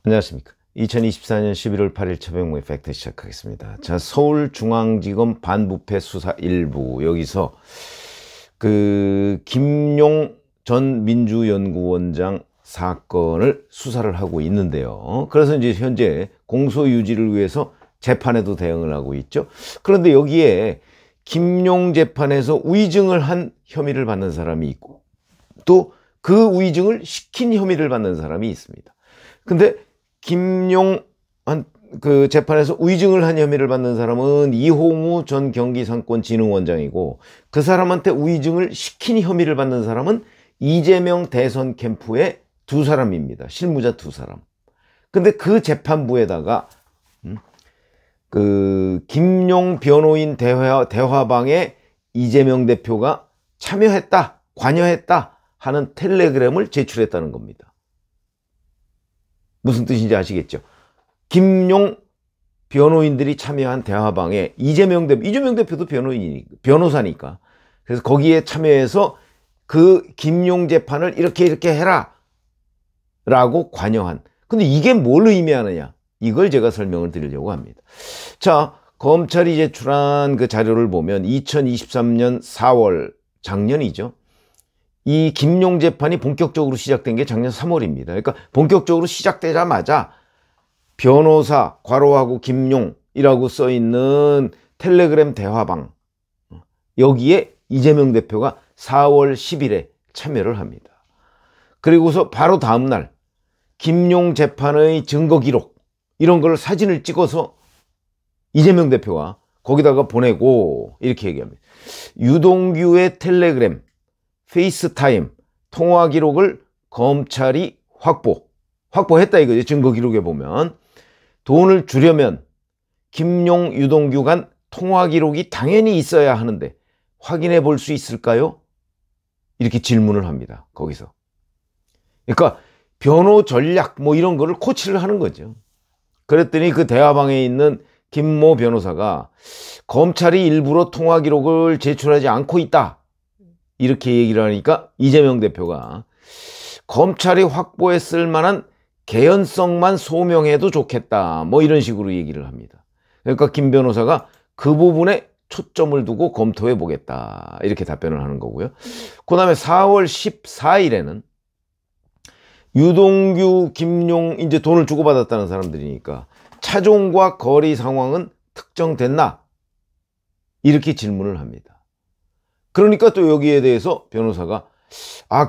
안녕하십니까. 2024년 11월 8일 최병무의 팩트 시작하겠습니다. 자, 서울중앙지검 반부패 수사 일부. 여기서 김용 전 민주연구원장 사건을 수사를 하고 있는데요. 그래서 이제 현재 공소유지를 위해서 재판에도 대응을 하고 있죠. 그런데 여기에 김용 재판에서 위증을 한 혐의를 받는 사람이 있고, 또 그 위증을 시킨 혐의를 받는 사람이 있습니다. 근데 김용 재판에서 위증을 한 혐의를 받는 사람은 이홍우 전 경기상권진흥원장이고, 그 사람한테 위증을 시킨 혐의를 받는 사람은 이재명 대선 캠프의 두 사람입니다. 실무자 두 사람. 근데 그 재판부에다가 김용 변호인 대화방에 이재명 대표가 참여했다, 관여했다 하는 텔레그램을 제출했다는 겁니다. 무슨 뜻인지 아시겠죠? 김용 변호인들이 참여한 대화방에 이재명 대표도 변호사니까. 그래서 거기에 참여해서 그 김용 재판을 이렇게 해라 라고 관여한. 근데 이게 뭘 의미하느냐? 이걸 제가 설명을 드리려고 합니다. 자, 검찰이 제출한 그 자료를 보면 2023년 4월, 작년이죠. 이 김용 재판이 본격적으로 시작된 게 작년 3월입니다. 그러니까 본격적으로 시작되자마자 변호사 괄호하고 김용이라고 써있는 텔레그램 대화방, 여기에 이재명 대표가 4월 10일에 참여를 합니다. 그리고서 바로 다음날 김용 재판의 증거 기록, 이런 걸 사진을 찍어서 이재명 대표가 거기다가 보내고 이렇게 얘기합니다. 유동규의 텔레그램, 페이스타임 통화 기록을 검찰이 확보했다 이거죠. 증거 기록에 보면 돈을 주려면 김용, 유동규 간 통화 기록이 당연히 있어야 하는데 확인해 볼 수 있을까요? 이렇게 질문을 합니다. 거기서. 그러니까 변호 전략 뭐 이런 거를 코치를 하는 거죠. 그랬더니 그 대화방에 있는 김모 변호사가 검찰이 일부러 통화 기록을 제출하지 않고 있다, 이렇게 얘기를 하니까 이재명 대표가 검찰이 확보했을 만한 개연성만 소명해도 좋겠다, 뭐 이런 식으로 얘기를 합니다. 그러니까 김 변호사가 그 부분에 초점을 두고 검토해 보겠다, 이렇게 답변을 하는 거고요. 그 다음에 4월 14일에는 유동규, 김용 이제 돈을 주고받았다는 사람들이니까 차종과 거리 상황은 특정됐나? 이렇게 질문을 합니다. 그러니까 또 여기에 대해서 변호사가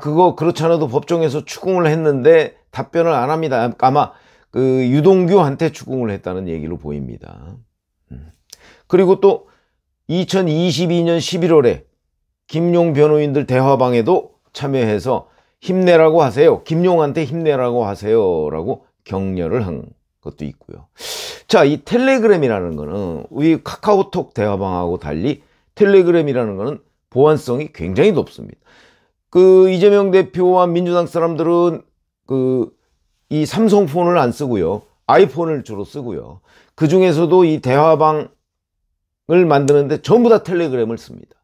그거 그렇지 않아도 법정에서 추궁을 했는데 답변을 안 합니다. 아마 유동규한테 추궁을 했다는 얘기로 보입니다. 그리고 또 2022년 11월에 김용 변호인들 대화방에도 참여해서 힘내라고 하세요, 김용한테 힘내라고 하세요 라고 격려를 한 것도 있고요. 자, 이 텔레그램이라는 거는 우리 카카오톡 대화방하고 달리 텔레그램이라는 거는 보안성이 굉장히 높습니다. 이재명 대표와 민주당 사람들은 이 삼성폰을 안 쓰고요, 아이폰을 주로 쓰고요. 그 중에서도 이 대화방을 만드는데 전부 다 텔레그램을 씁니다.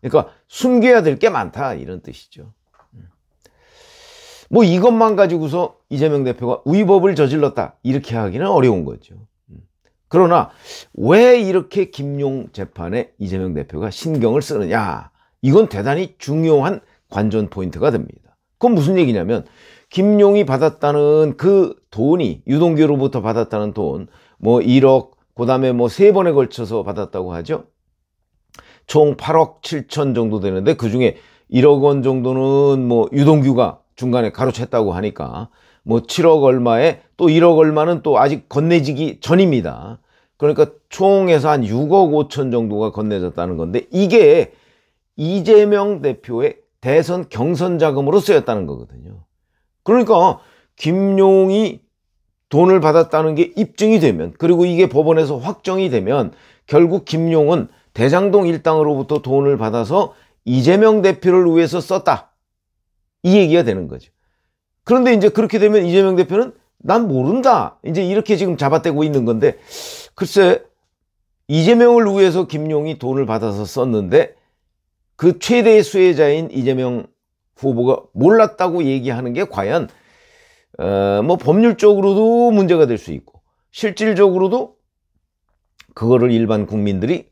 그러니까 숨겨야 될 게 많다, 이런 뜻이죠. 뭐 이것만 가지고서 이재명 대표가 위법을 저질렀다, 이렇게 하기는 어려운 거죠. 그러나 왜 이렇게 김용 재판에 이재명 대표가 신경을 쓰느냐, 이건 대단히 중요한 관전 포인트가 됩니다. 그건 무슨 얘기냐면 김용이 받았다는 그 돈이, 유동규로부터 받았다는 돈, 뭐 1억, 그 다음에 뭐 3번에 걸쳐서 받았다고 하죠. 총 8억 7천 정도 되는데 그 중에 1억 원 정도는 뭐 유동규가 중간에 가로챘다고 하니까 뭐 7억 얼마에 또 1억 얼마는 또 아직 건네지기 전입니다. 그러니까 총해서 한 6억 5천 정도가 건네졌다는 건데, 이게 이재명 대표의 대선 경선 자금으로 쓰였다는 거거든요. 그러니까 김용이 돈을 받았다는 게 입증이 되면, 그리고 이게 법원에서 확정이 되면 결국 김용은 대장동 일당으로부터 돈을 받아서 이재명 대표를 위해서 썼다, 이 얘기가 되는 거죠. 그런데 이제 그렇게 되면 이재명 대표는 난 모른다, 이제 이렇게 지금 잡아떼고 있는 건데, 글쎄 이재명을 위해서 김용이 돈을 받아서 썼는데 그 최대의 수혜자인 이재명 후보가 몰랐다고 얘기하는 게 과연 뭐 법률적으로도 문제가 될 수 있고 실질적으로도 그거를 일반 국민들이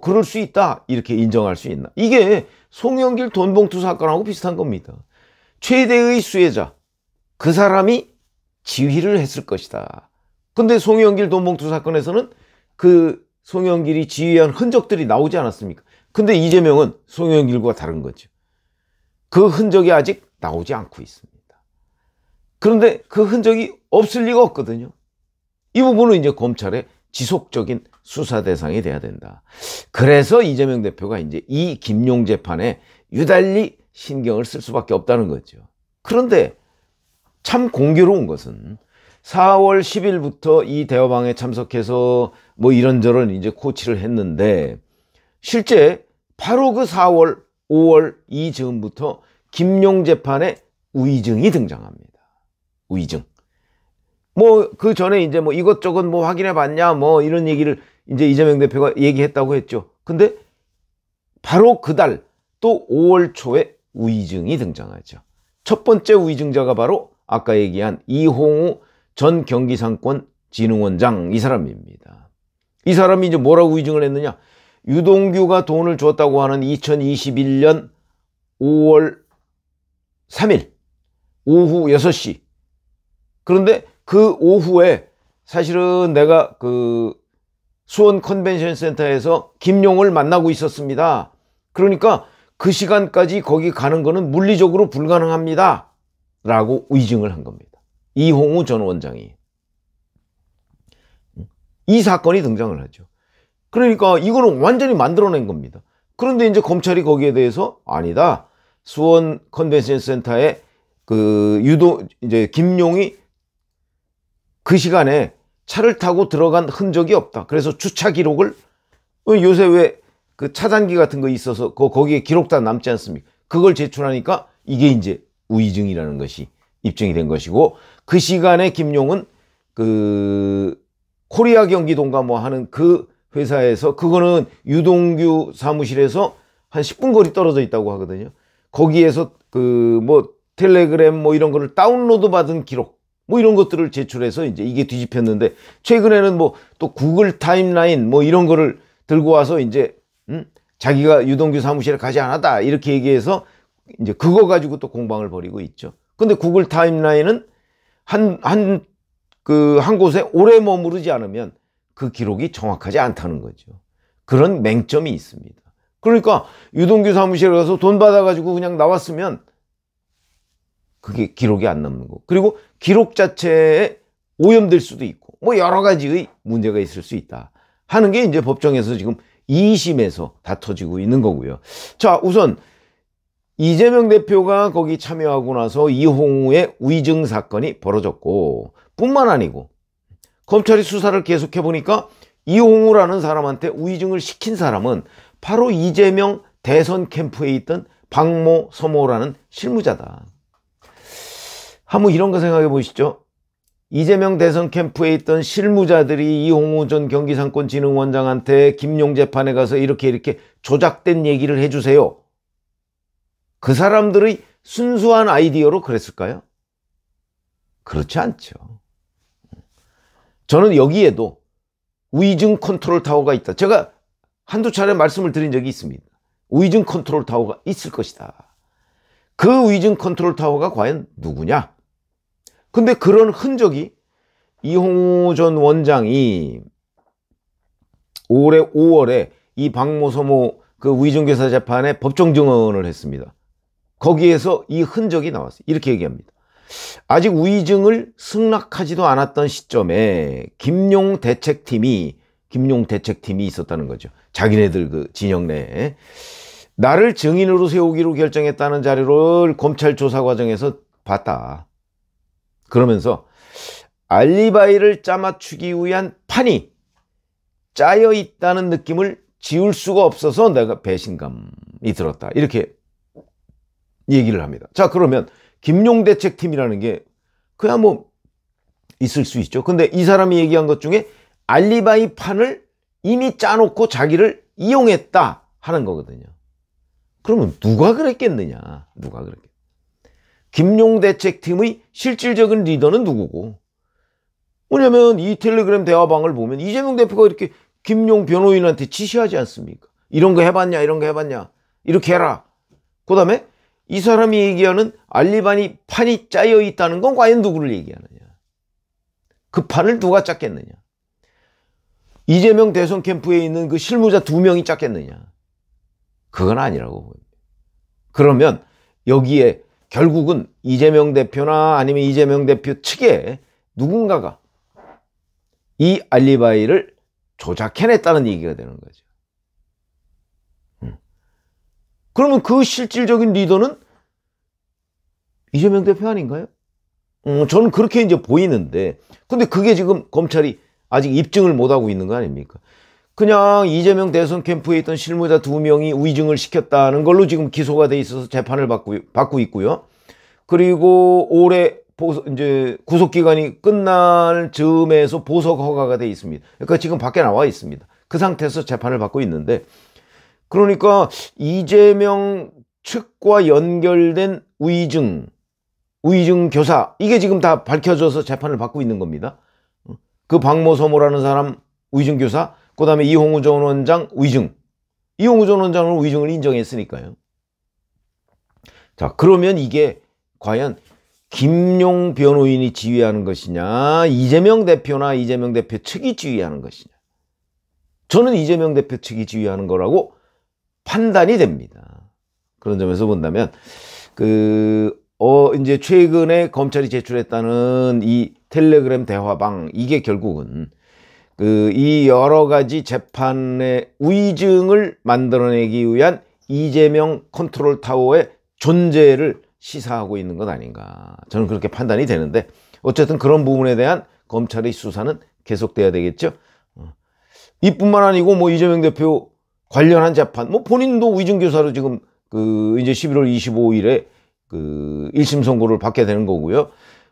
그럴 수 있다 이렇게 인정할 수 있나. 이게 송영길 돈봉투 사건하고 비슷한 겁니다. 최대의 수혜자 그 사람이 지휘를 했을 것이다. 근데 송영길 돈봉투 사건에서는 그 송영길이 지휘한 흔적들이 나오지 않았습니까? 근데 이재명은 송영길과 다른 거죠. 그 흔적이 아직 나오지 않고 있습니다. 그런데 그 흔적이 없을 리가 없거든요. 이 부분은 이제 검찰의 지속적인 수사 대상이 돼야 된다. 그래서 이재명 대표가 이제 이 김용 재판에 유달리 신경을 쓸 수밖에 없다는 거죠. 그런데 참 공교로운 것은 4월 10일부터 이 대화방에 참석해서 뭐 이런저런 이제 코치를 했는데 실제 바로 그 4월, 5월 이즈음부터 김용 재판에 우의증이 등장합니다. 우의증. 뭐 그 전에 이제 뭐 이것저것 뭐 확인해 봤냐 뭐 이런 얘기를 이제 이재명 대표가 얘기했다고 했죠. 근데 바로 그달 또 5월 초에 우의증이 등장하죠. 첫 번째 우의증자가 바로 아까 얘기한 이홍우 전 경기상권진흥원장 이 사람입니다. 이 사람이 이제 뭐라고 우의증을 했느냐? 유동규가 돈을 줬다고 하는 2021년 5월 3일 오후 6시. 그런데 그 오후에 사실은 내가 그 수원 컨벤션 센터에서 김용을 만나고 있었습니다. 그러니까 그 시간까지 거기 가는 거는 물리적으로 불가능합니다. 라고 의증을 한 겁니다. 이홍우 전 원장이. 이 사건이 등장을 하죠. 그러니까 이거는 완전히 만들어낸 겁니다. 그런데 이제 검찰이 거기에 대해서 아니다. 수원 컨벤션 센터에 이제 김용이 그 시간에 차를 타고 들어간 흔적이 없다. 그래서 주차 기록을 요새 왜 그 차단기 같은 거 있어서 거기에 기록 다 남지 않습니까? 그걸 제출하니까 이게 이제 우의증이라는 것이 입증이 된 것이고 그 시간에 김용은 그 코리아 경기도인가 뭐 하는 그 회사에서 그거는 유동규 사무실에서 한 10분 거리 떨어져 있다고 하거든요. 거기에서 그 뭐 텔레그램 뭐 이런 거를 다운로드 받은 기록 뭐 이런 것들을 제출해서 이제 이게 뒤집혔는데 최근에는 뭐 또 구글 타임라인 뭐 이런 거를 들고 와서 이제 자기가 유동규 사무실에 가지 않았다 이렇게 얘기해서 이제 그거 가지고 또 공방을 벌이고 있죠. 근데 구글 타임라인은 한 곳에 오래 머무르지 않으면 그 기록이 정확하지 않다는 거죠. 그런 맹점이 있습니다. 그러니까 유동규 사무실에 가서 돈 받아가지고 그냥 나왔으면 그게 기록이 안 남는 거. 그리고 기록 자체에 오염될 수도 있고 뭐 여러 가지의 문제가 있을 수 있다 하는 게 이제 법정에서 지금 2심에서 다퉈지고 있는 거고요. 자, 우선 이재명 대표가 거기 참여하고 나서 이홍우의 위증 사건이 벌어졌고 뿐만 아니고 검찰이 수사를 계속해 보니까 이홍우라는 사람한테 위증을 시킨 사람은 바로 이재명 대선 캠프에 있던 박모, 서모라는 실무자다. 한번 이런 거 생각해 보시죠. 이재명 대선 캠프에 있던 실무자들이 이홍우 전 경기상권진흥원장한테 김용 재판에 가서 이렇게 조작된 얘기를 해주세요. 그 사람들의 순수한 아이디어로 그랬을까요? 그렇지 않죠. 저는 여기에도 위증 컨트롤 타워가 있다. 제가 한두 차례 말씀을 드린 적이 있습니다. 위증 컨트롤 타워가 있을 것이다. 그 위증 컨트롤 타워가 과연 누구냐? 근데 그런 흔적이 이홍우 전 원장이 올해 5월에 이 박모서모 그 위증교사 재판에 법정 증언을 했습니다. 거기에서 이 흔적이 나왔어요. 이렇게 얘기합니다. 아직 위증을 승낙하지도 않았던 시점에 김용 대책팀이 있었다는 거죠. 자기네들 그 진영 내에 나를 증인으로 세우기로 결정했다는 자료를 검찰 조사 과정에서 봤다. 그러면서 알리바이를 짜맞추기 위한 판이 짜여 있다는 느낌을 지울 수가 없어서 내가 배신감이 들었다. 이렇게 얘기를 합니다. 자, 그러면 김용 대책팀이라는 게 그냥 뭐 있을 수 있죠. 근데 이 사람이 얘기한 것 중에 알리바이 판을 이미 짜놓고 자기를 이용했다 하는 거거든요. 그러면 누가 그랬겠느냐? 누가 그랬겠느냐? 김용 대책팀의 실질적인 리더는 누구고? 왜냐면 이 텔레그램 대화방을 보면 이재명 대표가 이렇게 김용 변호인한테 지시하지 않습니까? 이런 거 해봤냐, 이런 거 해봤냐, 이렇게 해라. 그 다음에 이 사람이 얘기하는 알리바니 판이 짜여 있다는 건 과연 누구를 얘기하느냐? 그 판을 누가 짰겠느냐? 이재명 대선 캠프에 있는 그 실무자 2명이 짰겠느냐? 그건 아니라고 보입니다. 그러면 여기에 결국은 이재명 대표나 아니면 이재명 대표 측에 누군가가 이 알리바이를 조작해냈다는 얘기가 되는 거죠. 그러면 그 실질적인 리더는 이재명 대표 아닌가요? 저는 그렇게 이제 보이는데, 근데 그게 지금 검찰이 아직 입증을 못하고 있는 거 아닙니까? 그냥 이재명 대선 캠프에 있던 실무자 2명이 위증을 시켰다는 걸로 지금 기소가 돼 있어서 재판을 받고 있고요. 그리고 올해 이제 구속기간이 끝날 즈음에서 보석 허가가 돼 있습니다. 그러니까 지금 밖에 나와 있습니다. 그 상태에서 재판을 받고 있는데, 그러니까 이재명 측과 연결된 위증 교사, 이게 지금 다 밝혀져서 재판을 받고 있는 겁니다. 그 박모서모라는 사람 위증 교사, 그 다음에 이홍우 전 원장 위증. 이홍우 전 원장은 위증을 인정했으니까요. 자, 그러면 이게 과연 김용 변호인이 지휘하는 것이냐, 이재명 대표나 이재명 대표 측이 지휘하는 것이냐. 저는 이재명 대표 측이 지휘하는 거라고 판단이 됩니다. 그런 점에서 본다면, 이제 최근에 검찰이 제출했다는 이 텔레그램 대화방, 이게 결국은 이 여러 가지 재판의 위증을 만들어내기 위한 이재명 컨트롤 타워의 존재를 시사하고 있는 것 아닌가. 저는 그렇게 판단이 되는데, 어쨌든 그런 부분에 대한 검찰의 수사는 계속돼야 되겠죠. 이뿐만 아니고 뭐 이재명 대표 관련한 재판, 뭐 본인도 위증교사로 지금 이제 11월 25일에 1심 선고를 받게 되는 거고요.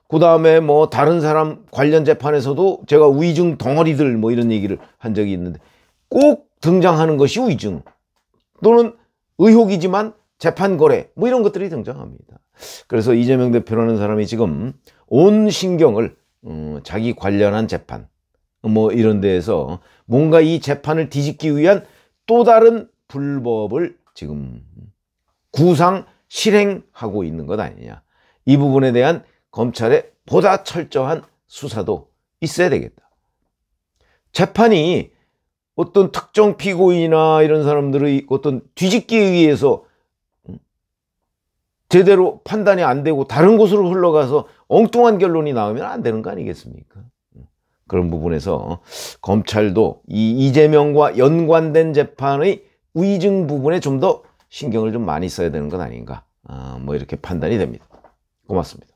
그 다음에 뭐 다른 사람 관련 재판에서도 제가 위증 덩어리들 뭐 이런 얘기를 한 적이 있는데, 꼭 등장하는 것이 위증 또는 의혹이지만 재판 거래 뭐 이런 것들이 등장합니다. 그래서 이재명 대표라는 사람이 지금 온 신경을 자기 관련한 재판 뭐 이런 데에서 뭔가 이 재판을 뒤집기 위한 또 다른 불법을 지금 구상 실행하고 있는 것 아니냐. 이 부분에 대한 검찰의 보다 철저한 수사도 있어야 되겠다. 재판이 어떤 특정 피고인이나 이런 사람들의 어떤 뒤집기에 의해서 제대로 판단이 안 되고 다른 곳으로 흘러가서 엉뚱한 결론이 나오면 안 되는 거 아니겠습니까? 그런 부분에서 검찰도 이 이재명과 연관된 재판의 위증 부분에 좀 더 신경을 좀 많이 써야 되는 건 아닌가. 뭐 이렇게 판단이 됩니다. 고맙습니다.